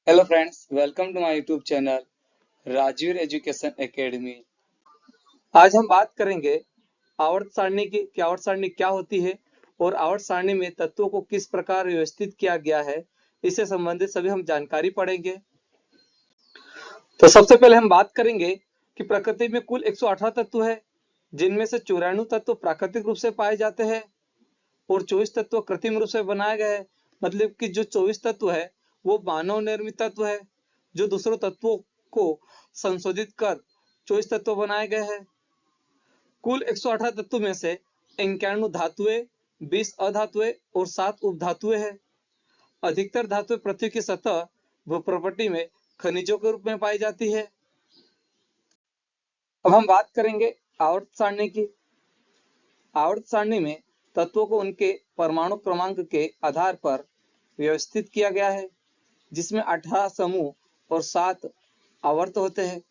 Hello friends, welcome to my YouTube channel Rajveer education academy. आज हम बात करेंगे आवर्त सारणी की कि आवर्त सारणी क्या होती है और आवर्त सारणी में तत्वों को किस प्रकार व्यवस्थित किया गया है। इससे संबंधित सभी हम जानकारी पढ़ेंगे। तो सबसे पहले हम बात करेंगे कि प्रकृति में कुल 118 तत्व है, जिनमें से 94 तत्व प्राकृतिक रूप से पाए जाते हैं और 24 तत्व कृत्रिम रूप से बनाए गए हैं। मतलब कि जो 24 तत्व है वो मानव निर्मित तत्व है, जो दूसरों तत्वों को संशोधित कर 24 तत्व बनाए गए हैं। कुल 118 तत्व में से 91 धातुएं, 20 अधातुएं और 7 उपधातुएं हैं। अधिकतर धातुएं पृथ्वी की सतह व प्रॉपर्टी में खनिजों के रूप में पाई जाती है। अब हम बात करेंगे आवर्त सारणी की। आवर्त सारणी में तत्वों को उनके परमाणु क्रमांक के आधार पर व्यवस्थित किया गया है, जिसमें 18 समूह और 7 आवर्त होते हैं।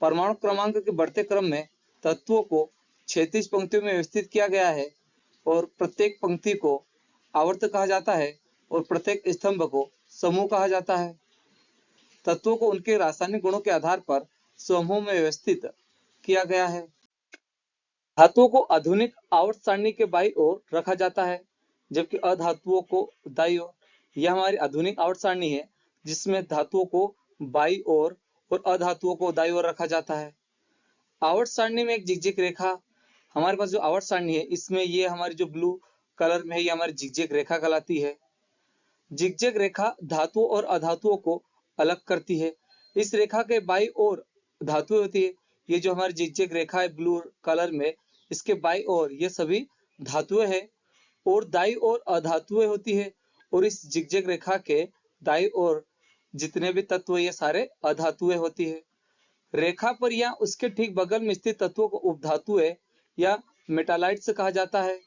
परमाणु क्रमांक के बढ़ते क्रम में तत्वों को क्षैतिज पंक्तियों में व्यवस्थित किया गया है और प्रत्येक पंक्ति को आवर्त कहा जाता है और प्रत्येक स्तंभ को समूह कहा जाता है। तत्वों को उनके रासायनिक गुणों के आधार पर समूह में व्यवस्थित किया गया है। धातुओं को आधुनिक आवर्त सारणी के बाईं ओर रखा जाता है, जबकि अधातुओं को दाईं ओर। यह हमारी आधुनिक आवर्त सारणी है, जिसमें धातुओं को बाईं ओर और अधातुओं को दाईं ओर रखा जाता है। आवर्त सारणी में एक जिगजैग रेखा, हमारे पास जो आवर्त सारणी है इसमें ये हमारी जो ब्लू कलर में है, ये हमारी जिगजैग रेखा कहलाती है। जिगजैग रेखा धातुओं और अधातुओं को अलग करती है। इस रेखा के बाईं ओर धातुएं होती है। ये जो हमारी जिगजैग रेखा है ब्लू कलर में, इसके बाईं ओर ये सभी धातुएं हैं और दाईं ओर अधातुएं होती है। और इस जिगजैग रेखा के दाईं ओर जितने भी तत्व ये सारे अधातुएं होती है। रेखा पर या उसके ठीक बगल में स्थित तत्वों को उपधातुएं या मेटालाइट्स कहा जाता है।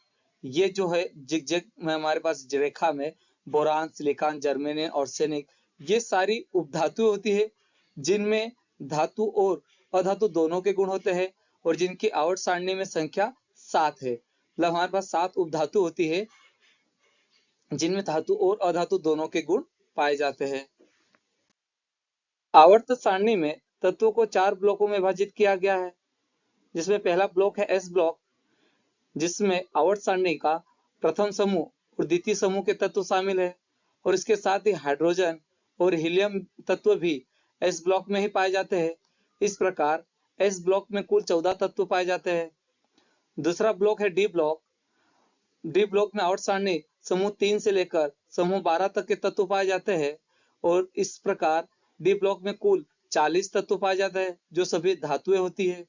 ये जो है जिगजैग में हमारे पास रेखा में बोरान, सिलिकॉन, जर्मेनियम, आर्सेनिक, ये सारी उपधातुएं होती है, जिनमें धातु और अधातु दोनों के गुण होते हैं और जिनकी आवर्त सारणी में संख्या 7 है। मतलब हमारे पास 7 उपधातु होती है, जिनमें धातु और अधातु दोनों के गुण पाए जाते हैं। आवर्त सारणी में तत्वों को 4 ब्लॉकों में विभाजित किया गया है, जिसमें पहला ब्लॉक है एस ब्लॉक, जिसमें आवर्त सारणी का प्रथम समूह और द्वितीय समूह के तत्व शामिल है और इसके साथ ही हाइड्रोजन और हीलियम तत्व भी एस ब्लॉक में ही पाए जाते हैं। इस प्रकार एस ब्लॉक में कुल 14 तत्व पाए जाते हैं। दूसरा ब्लॉक है डी ब्लॉक। डी ब्लॉक में आवर्त सारणी समूह 3 से लेकर समूह 12 तक के तत्व पाए जाते हैं और इस प्रकार डी ब्लॉक में कुल 40 तत्व पाए जाते हैं, जो सभी धातुएं होती है।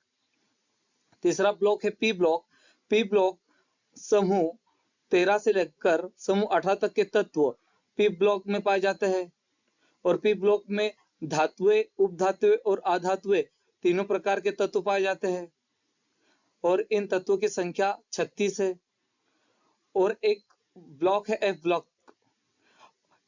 तीसरा ब्लॉक है पी ब्लॉक। पी ब्लॉक समूह 13 से लेकर समूह 18 तक के तत्व पी ब्लॉक में पाए जाते हैं और पी ब्लॉक में धातुएं, उपधातुएं और अधातुएं तीनों प्रकार के तत्व पाए जाते हैं और इन तत्वों की संख्या 36 है। और एक ब्लॉक है एफ ब्लॉक।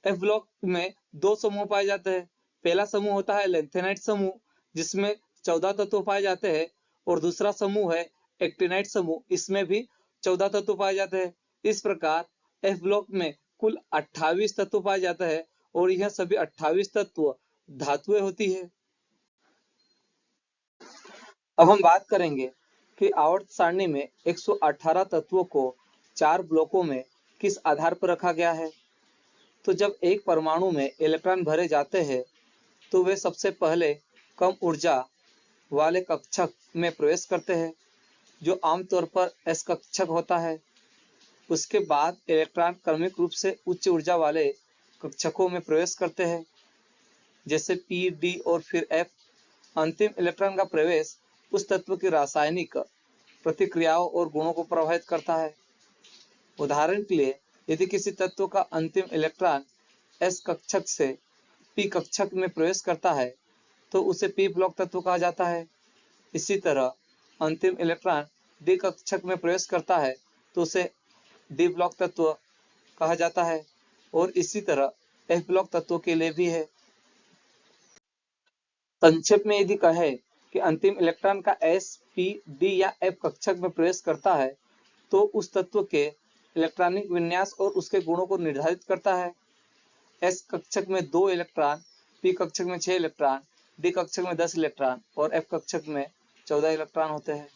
एफ ब्लॉक में 2 समूह पाए जाते हैं। पहला समूह होता है लेंथेनाइट समूह, जिसमें 14 तत्व पाए जाते हैं और दूसरा समूह है एक्टिनाइट समूह, इसमें भी 14 तत्व पाए जाते हैं। इस प्रकार एफ ब्लॉक में कुल 28 तत्व पाए जाते हैं और यह सभी 28 तत्व धातुएं होती है। अब हम बात करेंगे कि आवर्त सारणी में 118 तत्वों को 4 ब्लॉकों में किस आधार पर रखा गया है। तो जब एक परमाणु में इलेक्ट्रॉन भरे जाते हैं तो वे सबसे पहले कम ऊर्जा वाले कक्षक में प्रवेश करते हैं, जो आमतौर पर एस कक्षक होता है। उसके बाद इलेक्ट्रॉन क्रमिक रूप से उच्च ऊर्जा वाले कक्षकों में प्रवेश करते हैं, जैसे पी, डी और फिर एफ। अंतिम इलेक्ट्रॉन का प्रवेश उस तत्व की रासायनिक प्रतिक्रियाओं और गुणों को प्रभावित करता है। उदाहरण के लिए, यदि किसी तत्व का अंतिम इलेक्ट्रॉन एस कक्षक से पी कक्षक में प्रवेश करता है तो उसे पी ब्लॉक तत्व कहा जाता है। इसी तरह अंतिम इलेक्ट्रॉन डी कक्षक में प्रवेश करता है तो उसे डी ब्लॉक तत्व कहा जाता है और इसी तरह एफ ब्लॉक तत्वों के लिए भी है। संक्षेप में यदि कहे कि अंतिम इलेक्ट्रॉन का एस, पी, डी या एफ कक्षक में प्रवेश करता है तो उस तत्व के इलेक्ट्रॉनिक विन्यास और उसके गुणों को निर्धारित करता है। एस कक्षक में 2 इलेक्ट्रॉन p कक्षक में 6 इलेक्ट्रॉन, d कक्षक में 10 इलेक्ट्रॉन और f कक्षक में 14 इलेक्ट्रॉन होते हैं।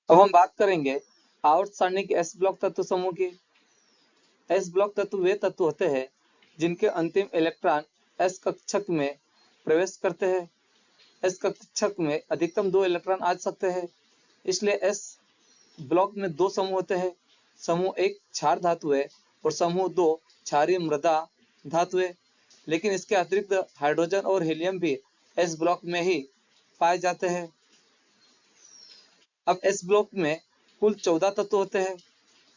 अब हम बात करेंगे आवर्त सारणी के s ब्लॉक तत्व समूह की। s ब्लॉक तत्व वे तत्व होते हैं जिनके अंतिम इलेक्ट्रॉन s कक्षक में प्रवेश करते हैं। s कक्षक में अधिकतम 2 इलेक्ट्रॉन आ सकते हैं, इसलिए s ब्लॉक में 2 समूह होते हैं। समूह 1 क्षार धातु है और समूह 2 क्षारीय मृदा धातु है। लेकिन इसके अतिरिक्त हाइड्रोजन और हीलियम भी s ब्लॉक में ही पाए जाते हैं। अब s ब्लॉक में कुल 14 तत्व होते हैं।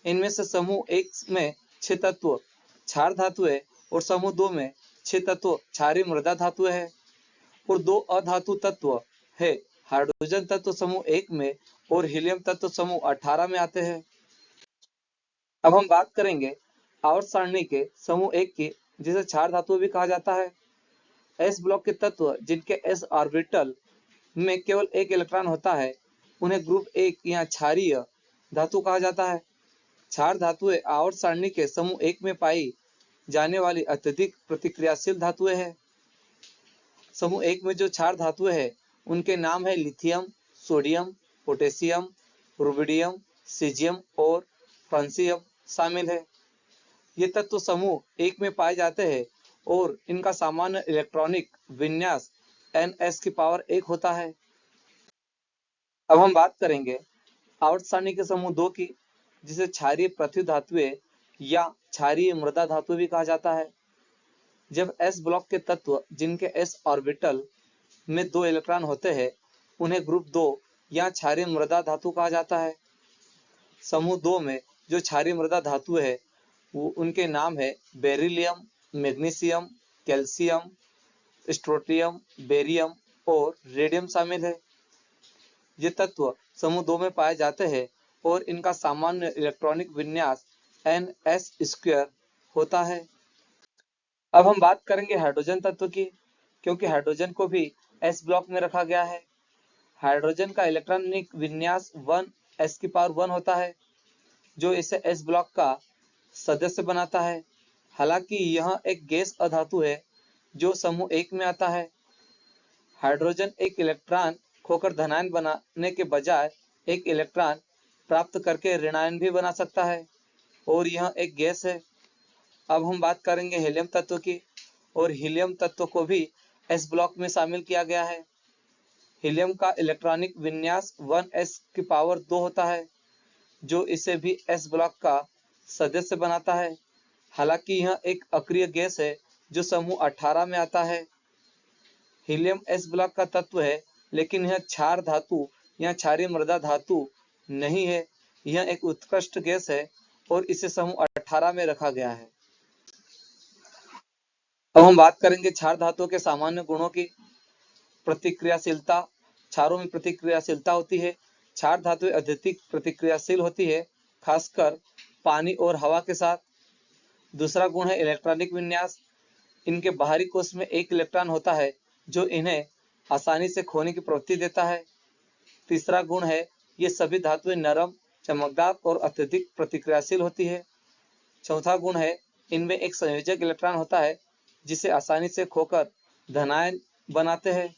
इनमें से समूह 1 में 6 तत्व क्षार धातु है और समूह 2 में 6 तत्व क्षारीय मृदा धातु है और 2 अधातु तत्व है। हाइड्रोजन तत्व समूह 1 में और हीलियम तत्व समूह 18 में आते हैं। अब हम बात करेंगे आवर्त सारणी के समूह 1 की, जिसे क्षार धातु भी कहा जाता है। s ब्लॉक के तत्व जिनके s ऑर्बिटल में केवल 1 इलेक्ट्रॉन होता है उन्हें ग्रुप 1 या क्षारीय धातु कहा जाता है। क्षार धातुएं आवर्त सारणी के समूह 1 में पाई जाने वाली अत्यधिक प्रतिक्रियाशील धातुएं हैं। समूह 1 में जो क्षार धातुएं हैं उनके नाम है lithium, sodium, potassium, rubidium, caesium और फ्रांसियम शामिल है। ये तत्व समूह 1 में पाए जाते हैं और इनका सामान्य इलेक्ट्रॉनिक विन्यास Ns⁻1 होता है। अब हम बात करेंगे आवर्त सारणी के समूह 2 की, जिसे क्षारीय पृथ्वी धातुएं या क्षारीय मृदा धातु भी कहा जाता है। जब s ब्लॉक के तत्व जिनके s ऑर्बिटल में 2 इलेक्ट्रॉन होते हैं उन्हें ग्रुप 2 या क्षारीय मृदा धातु कहा जाता है। समूह 2 में जो क्षारीय मृदा धातु है वो उनके नाम है beryllium, magnesium, calcium, strontium, barium और रेडियम शामिल है। ये तत्व समूह 2 में पाए जाते हैं और इनका सामान्य इलेक्ट्रॉनिक विन्यास Ns² होता है। अब हम बात करेंगे हाइड्रोजन तत्व की, क्योंकि हाइड्रोजन को भी s ब्लॉक में रखा गया है। हाइड्रोजन का इलेक्ट्रॉनिक विन्यास 1s⁻1 होता है, जो इसे s ब्लॉक का सदस्य बनाता है। हालांकि यह एक गैस अधातु है जो समूह 1 में आता है। हाइड्रोजन एक इलेक्ट्रॉन खोकर धनायन बनाने के बजाय एक इलेक्ट्रॉन प्राप्त करके ऋणायन भी बना सकता है और यह एक गैस है। अब हम बात करेंगे हीलियम तत्व की, और हीलियम तत्व को भी s ब्लॉक में शामिल किया गया है। हीलियम का इलेक्ट्रॉनिक विन्यास 1s⁻2 होता है, जो इसे भी s ब्लॉक का सदस्य बनाता है। हालांकि यह एक अक्रिय गैस है जो समूह 18 में आता है। हीलियम s ब्लॉक का तत्व है, लेकिन यह क्षार धातु या क्षारीय मृदा धातु नहीं है। यह एक उत्कृष्ट गैस है और इसे समूह 18 में रखा गया है। अब हम बात करेंगे क्षार धातुओं के सामान्य गुणों की। प्रतिक्रियाशीलता, क्षारों में प्रतिक्रियाशीलता होती है। क्षार धातुएं अत्यधिक प्रतिक्रियाशील होती है, खासकर पानी और हवा के साथ। दूसरा गुण है इलेक्ट्रॉनिक विन्यास। इनके बाहरी कोश में 1 इलेक्ट्रॉन होता है जो इन्हें आसानी से खोने की प्रवृत्ति देता है। तीसरा गुण है ये सभी धातुएं नरम, चमकदार और अत्यधिक प्रतिक्रियाशील होती है। चौथा गुण है इनमें एक संयोजक इलेक्ट्रॉन होता है जिसे आसानी से खोकर धनायन बनाते हैं।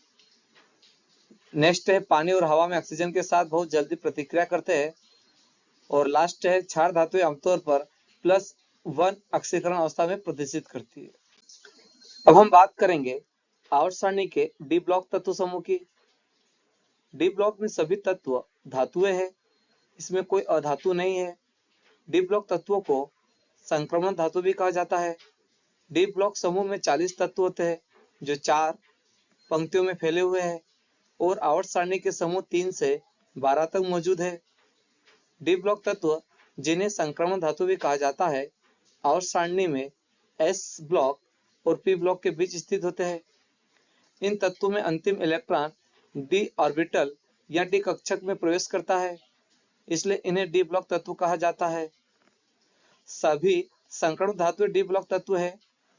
नेक्स्ट है पानी और हवा में ऑक्सीजन के साथ बहुत जल्दी प्रतिक्रिया करते हैं। और लास्ट है क्षार धातुएं आमतौर पर +1 ऑक्सीकरण अवस्था में प्रदर्शित करती है। अब हम बात करेंगे आवर्त सारणी के डी ब्लॉक तत्व समूह की। डी ब्लॉक में सभी तत्व धातुएं हैं, इसमें कोई अधातु नहीं है। डी ब्लॉक तत्वों को संक्रमण धातु भी कहा जाता है। डी ब्लॉक समूह में 40 तत्व होते हैं जो 4 पंक्तियों में फैले हुए हैं और आवर्त सारणी के समूह 3 से 12 तक मौजूद है। डी ब्लॉक तत्व जिन्हें संक्रमण धातु भी कहा जाता है, आवर्त सारणी में s ब्लॉक और p ब्लॉक के बीच स्थित होते हैं। इन तत्वों में अंतिम इलेक्ट्रॉन d ऑर्बिटल या d कक्षक में प्रवेश करता है, इसलिए इन्हें डी ब्लॉक तत्व कहा जाता है। सभी संक्रमण धातुएं डी ब्लॉक तत्व है,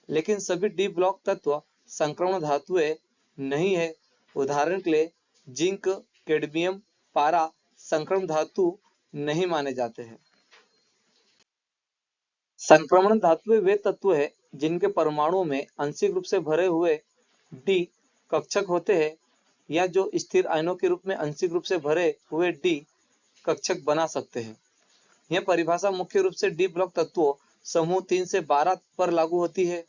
लेकिन सभी डी ब्लॉक तत्व संक्रमण धातुएं नहीं है। उदाहरण के लिए जिंक, कैडमियम, पारा संक्रमण धातु नहीं माने जाते हैं। संक्रमण धातुएं वे तत्व है जिनके परमाणु में आंशिक रूप से भरे हुए डी कक्षक होते हैं या जो स्थिर आयनों के रूप में आंशिक रूप से भरे हुए डी कक्षक बना सकते हैं। यह परिभाषा मुख्य रूप से डी ब्लॉक तत्वों समूह 3 से 12 पर लागू होती है,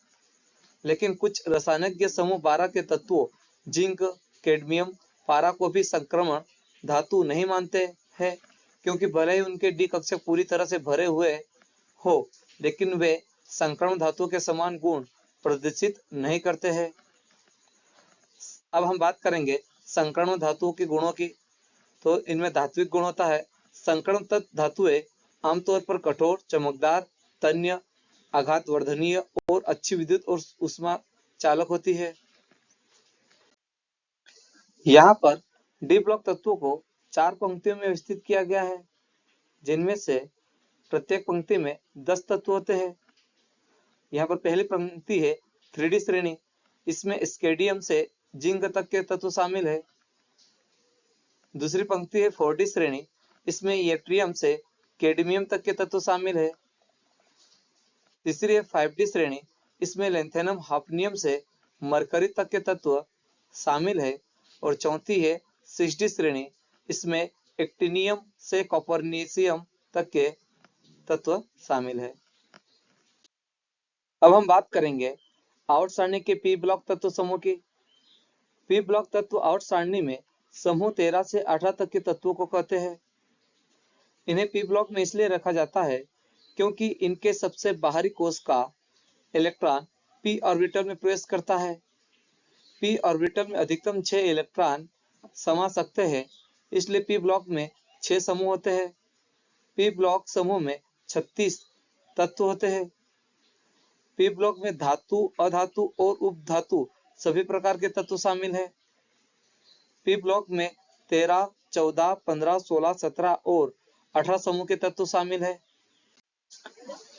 लेकिन कुछ रसायनज्ञ समूह 12 के तत्वों जिंक, कैडमियम, पारा को भी संक्रमण धातु नहीं मानते हैं, क्योंकि भले ही उनके डी कक्षक पूरी तरह से भरे हुए हो, लेकिन वे संक्रमण धातु के समान गुण प्रदर्शित नहीं करते हैं। अब हम बात करेंगे संक्रमण धातुओं के गुणों की। तो इनमें धात्विक गुण होता है। संकरण तत्व धातुएं आमतौर पर कठोर, चमकदार, तन्य, आघात वर्धनीय और अच्छी विद्युत और ऊष्मा चालक होती है। यहाँ पर डी ब्लॉक तत्वों को 4 पंक्तियों में व्यवस्थित किया गया है, जिनमें से प्रत्येक पंक्ति में 10 तत्व होते हैं। यहाँ पर पहली पंक्ति है 3D श्रेणी, इसमें स्केडियम से जिंक तक के तत्व शामिल है। दूसरी पंक्ति है 4D श्रेणी, इसमें येट्रियम से कैडमियम तक के तत्व शामिल है। तीसरी है 5D श्रेणी, इसमें लेंथेनम हाफनियम से मरकरी तक के तत्व शामिल है। और चौथी है 6D श्रेणी, इसमें एक्टिनियम से कॉपरनीसियम तक के तत्व शामिल है। अब हम बात करेंगे आवर्त सारणी के पी ब्लॉक तत्व समूह की। पी ब्लॉक तत्व आवर्त सारणी में समूह 13 से 18 तक के तत्वों को कहते हैं। इन्हें पी ब्लॉक में इसलिए रखा जाता है क्योंकि इनके सबसे बाहरी कोश का इलेक्ट्रॉन पी ऑर्बिटल में प्रवेश करता है। पी ऑर्बिटल में अधिकतम 6 इलेक्ट्रॉन समा सकते हैं, इसलिए पी ब्लॉक में 6 समूह होते हैं। पी ब्लॉक समूह में 36 तत्व होते हैं। पी ब्लॉक में धातु, अधातु और उपधातु सभी प्रकार के तत्व शामिल हैं। पी ब्लॉक में 13, 14, 15, 16, 17 और 18 समूह के तत्व शामिल है।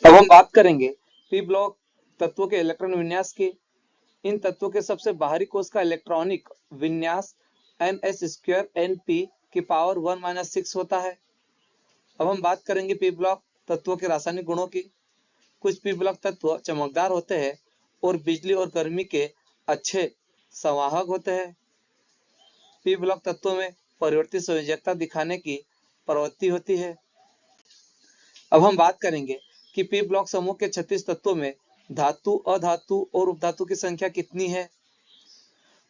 अब हम बात करेंगे पी ब्लॉक तत्वों के इलेक्ट्रॉन विन्यास की। इन तत्वों के सबसे बाहरी कोश का इलेक्ट्रॉनिक विन्यास ns² Np की पावर 1-6 होता है। अब हम बात करेंगे पी ब्लॉक तत्वों के रासायनिक गुणों की। कुछ पी ब्लॉक तत्व चमकदार होते हैं और बिजली और गर्मी के अच्छे संवाहक होते हैं। पी ब्लॉक तत्वों में परिवर्तित संयोजकता दिखाने की प्रवृत्ति होती है। अब हम बात करेंगे कि पी ब्लॉक समूह के 36 तत्वों में धातु, अधातु और उपधातु की संख्या कितनी है।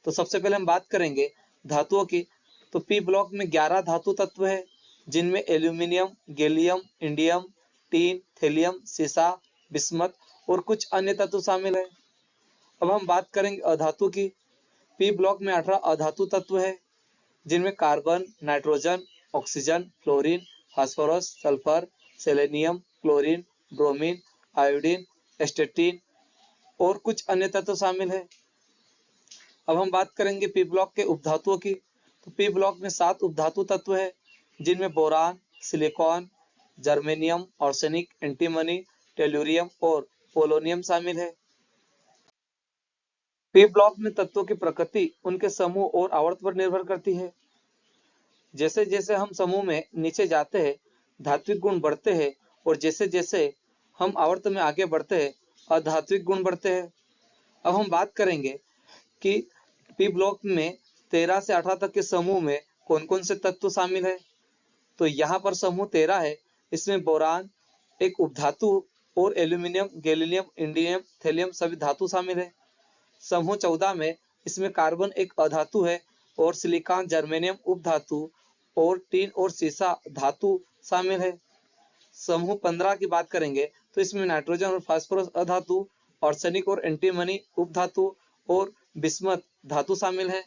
तो सबसे पहले हम बात करेंगे धातुओं की। तो पी ब्लॉक में 11 धातु तत्व है, जिनमें aluminium, gallium, indium, tin, thallium, सीसा, बिस्मथ और कुछ अन्य तत्व शामिल है। अब हम बात करेंगे अधातु की। पी ब्लॉक में 18 अधातु तत्व है, जिनमें carbon, nitrogen, oxygen, fluorine, phosphorus, sulphur, selenium, chlorine, bromine, iodine, एस्टेटिन और कुछ अन्य तत्व शामिल है। अब हम बात करेंगे पी ब्लॉक के उपधातुओं की। तो पी ब्लॉक में 7 उपधातु तत्व है, जिनमें boron, silicon, germanium, arsenic, antimony, tellurium और पोलोनियम शामिल है। पी ब्लॉक में तत्वों की प्रकृति उनके समूह और आवर्त पर निर्भर करती है। जैसे जैसे हम समूह में नीचे जाते हैं, धात्विक गुण बढ़ते हैं, और जैसे जैसे हम आवर्त में आगे बढ़ते हैं, अधात्विक गुण बढ़ते हैं। अब हम बात करेंगे कि पी ब्लॉक में 13 से 18 तक के समूह में कौन कौन से तत्व शामिल है। तो यहाँ पर समूह 13 है, इसमें बोरान एक उपधातु और एल्यूमिनियम, गैलियम, इंडियम, थेलियम सभी धातु शामिल है। समूह 14 में इसमें कार्बन एक अधातु है और सिलिकॉन, जर्मेनियम उपधातु और टीन और सीसा धातु शामिल है। समूह 15 की बात करेंगे तो इसमें नाइट्रोजन और फास्फोरस अधातु, आर्सेनिक और एंटीमनी उपधातु और बिस्मथ धातु शामिल है।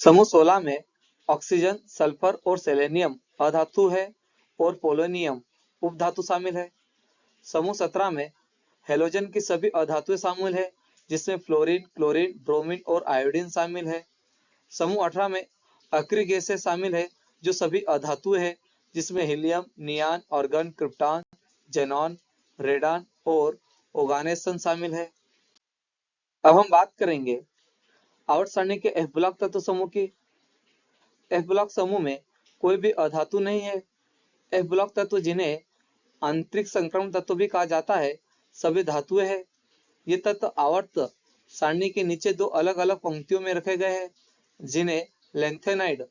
समूह 16 में ऑक्सीजन, सल्फर और सेलेनियम अधातु है और पोलोनियम उपधातु शामिल है। समूह 17 में हेलोजन की सभी अधातुएं शामिल है, जिसमें फ्लोरीन, क्लोरीन, ब्रोमीन और आयोडीन शामिल है। समूह 18 में अक्रिय गैसें शामिल है, जो सभी अधातुएं है, जिसमें helium, neon, argon, krypton, xenon, radon और ओर्गानेसन शामिल है। अब हम बात करेंगे आवर्त सारणी के एफ ब्लॉक तत्व समूह की। एफ ब्लॉक समूह में कोई भी अधातु नहीं है। एफ ब्लॉक तत्व, जिन्हें आंतरिक संक्रमण तत्व भी कहा जाता है, सभी धातुएं हैं। ये तत्व आवर्त सारणी के नीचे दो अलग अलग पंक्तियों में रखे गए हैं, जिन्हें लैंथेनाइड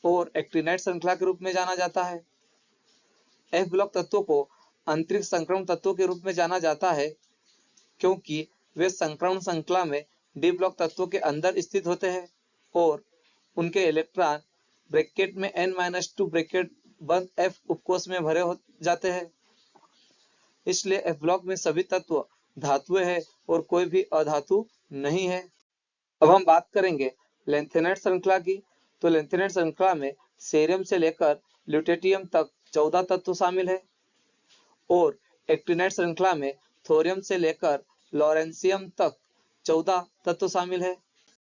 और एक्टिनाइड श्रृंखला के रूप में जाना जाता है। एफ ब्लॉक तत्वों को अंतरिक्ष संक्रमण तत्वों के रूप में जाना जाता है, क्योंकि वे संक्रमण श्रृंखला में डी ब्लॉक तत्वों के अंदर स्थित होते हैं और उनके इलेक्ट्रॉन ब्रैकेट में n-2 ब्रैकेट बंद f उपकोष में भरे हो जाते हैं। इसलिए एफ ब्लॉक में सभी तत्व धातुएं हैं और कोई भी अधातु नहीं है। अब हम बात करेंगे लैंथेनाइड श्रृंखला की। तो लैंथेनाइड श्रृंखला में सेरियम से लेकर ल्यूटेटियम तक 14 तत्व शामिल है और एक्टिनाइड श्रृंखला में थोरियम से लेकर लॉरेंशियम तक 14 तत्व शामिल है।